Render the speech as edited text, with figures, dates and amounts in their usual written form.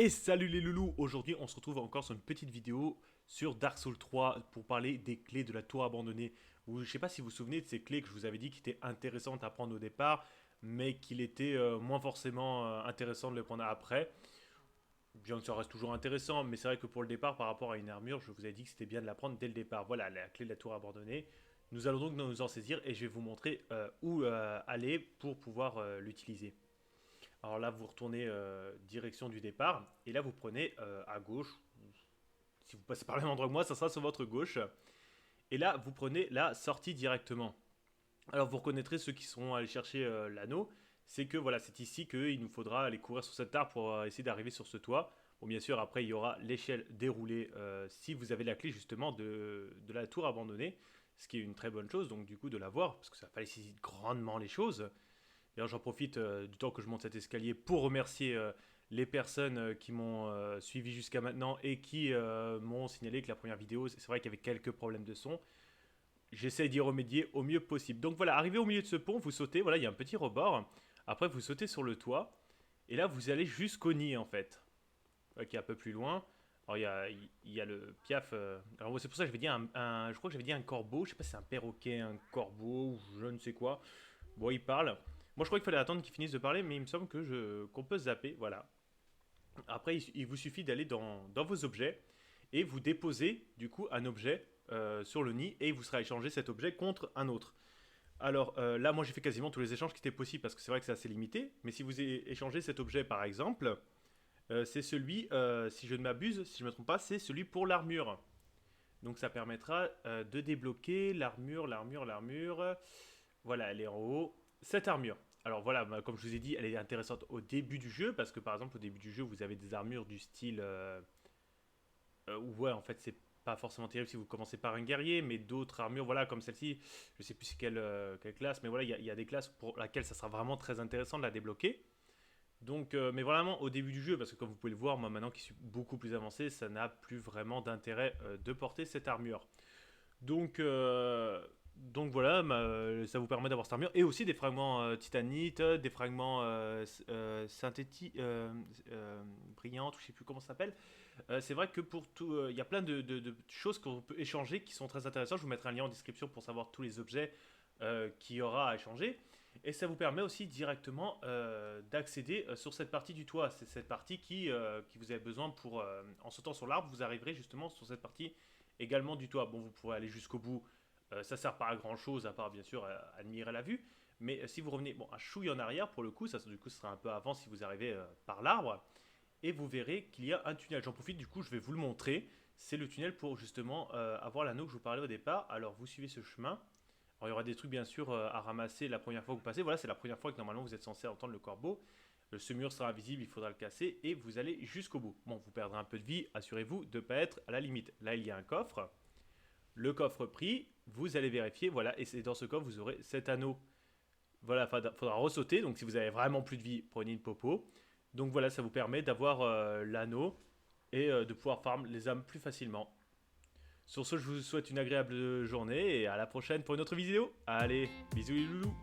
Et salut les loulous, aujourd'hui on se retrouve encore sur une petite vidéo sur Dark Souls 3 pour parler des clés de la tour abandonnée. Je ne sais pas si vous vous souvenez de ces clés que je vous avais dit qui étaient intéressantes à prendre au départ, mais qu'il était moins forcément intéressant de les prendre après. Bien que ça reste toujours intéressant, mais c'est vrai que pour le départ, par rapport à une armure, je vous avais dit que c'était bien de la prendre dès le départ. Voilà, la clé de la tour abandonnée. Nous allons donc nous en saisir et je vais vous montrer où aller pour pouvoir l'utiliser. Alors là, vous retournez direction du départ, et là, vous prenez à gauche. Si vous passez par le même endroit que moi, ça sera sur votre gauche. Et là, vous prenez la sortie directement. Alors, vous reconnaîtrez ceux qui seront allés chercher l'anneau. C'est que voilà, c'est ici qu'il nous faudra aller courir sur cet arbre pour essayer d'arriver sur ce toit. Bon, bien sûr, après, il y aura l'échelle déroulée si vous avez la clé justement de la tour abandonnée. Ce qui est une très bonne chose, donc du coup, de la voir, parce que ça facilite grandement les choses. D'ailleurs, j'en profite du temps que je monte cet escalier pour remercier les personnes qui m'ont suivi jusqu'à maintenant et qui m'ont signalé que la première vidéo, c'est vrai qu'il y avait quelques problèmes de son. J'essaie d'y remédier au mieux possible. Donc voilà, arrivé au milieu de ce pont, vous sautez, voilà, il y a un petit rebord. Après, vous sautez sur le toit. Et là, vous allez jusqu'au nid, en fait, qui est un peu plus loin. Alors, il y a le piaf. Alors, c'est pour ça que j'avais dit je crois que j'avais dit un corbeau. Je sais pas si c'est un perroquet, un corbeau, ou je ne sais quoi. Bon, il parle. Moi, je crois qu'il fallait attendre qu'il finisse de parler, mais il me semble qu'on peut zapper. Voilà. Après, il vous suffit d'aller dans vos objets et vous déposez du coup un objet sur le nid et il vous sera échangé cet objet contre un autre. Alors là, moi j'ai fait quasiment tous les échanges qui étaient possibles parce que c'est vrai que c'est assez limité. Mais si vous échangez cet objet par exemple, c'est celui, si je ne m'abuse, si je ne me trompe pas, c'est celui pour l'armure. Donc ça permettra de débloquer l'armure. Voilà, elle est en haut. Cette armure. Alors voilà, bah, comme je vous ai dit, elle est intéressante au début du jeu, parce que par exemple, au début du jeu, vous avez des armures du style... ouais, en fait, c'est pas forcément terrible si vous commencez par un guerrier, mais d'autres armures, voilà, comme celle-ci, je sais plus c'est quelle classe, mais voilà, il y a des classes pour laquelle ça sera vraiment très intéressant de la débloquer. Donc, mais vraiment au début du jeu, parce que comme vous pouvez le voir, moi maintenant qui suis beaucoup plus avancé, ça n'a plus vraiment d'intérêt de porter cette armure. Donc, donc voilà, ça vous permet d'avoir cette armure et aussi des fragments titanite, des fragments synthétiques, brillantes, je sais plus comment ça s'appelle. C'est vrai que pour tout, il y a plein de choses qu'on peut échanger qui sont très intéressantes. Je vous mettrai un lien en description pour savoir tous les objets qu'il y aura à échanger. Et ça vous permet aussi directement d'accéder sur cette partie du toit. C'est cette partie qui vous avez besoin pour, en sautant sur l'arbre, vous arriverez justement sur cette partie également du toit. Bon, vous pourrez aller jusqu'au bout. Ça sert pas à grand chose à part bien sûr admirer la vue. Mais si vous revenez bon, un chouille en arrière pour le coup, ça du coup ce sera un peu avant si vous arrivez par l'arbre. Et vous verrez qu'il y a un tunnel. J'en profite du coup, je vais vous le montrer. C'est le tunnel pour justement avoir l'anneau que je vous parlais au départ. Alors vous suivez ce chemin. Alors il y aura des trucs bien sûr à ramasser la première fois que vous passez. Voilà, c'est la première fois que normalement vous êtes censé entendre le corbeau. Ce mur sera invisible, il faudra le casser et vous allez jusqu'au bout. Bon, vous perdrez un peu de vie, assurez-vous de ne pas être à la limite. Là, il y a un coffre. Le coffre pris, vous allez vérifier, voilà, et c'est dans ce coffre, vous aurez cet anneau. Voilà, il faudra ressauter, donc si vous avez vraiment plus de vie, prenez une popo. Donc voilà, ça vous permet d'avoir l'anneau et de pouvoir farm les âmes plus facilement. Sur ce, je vous souhaite une agréable journée et à la prochaine pour une autre vidéo. Allez, bisous les loulous.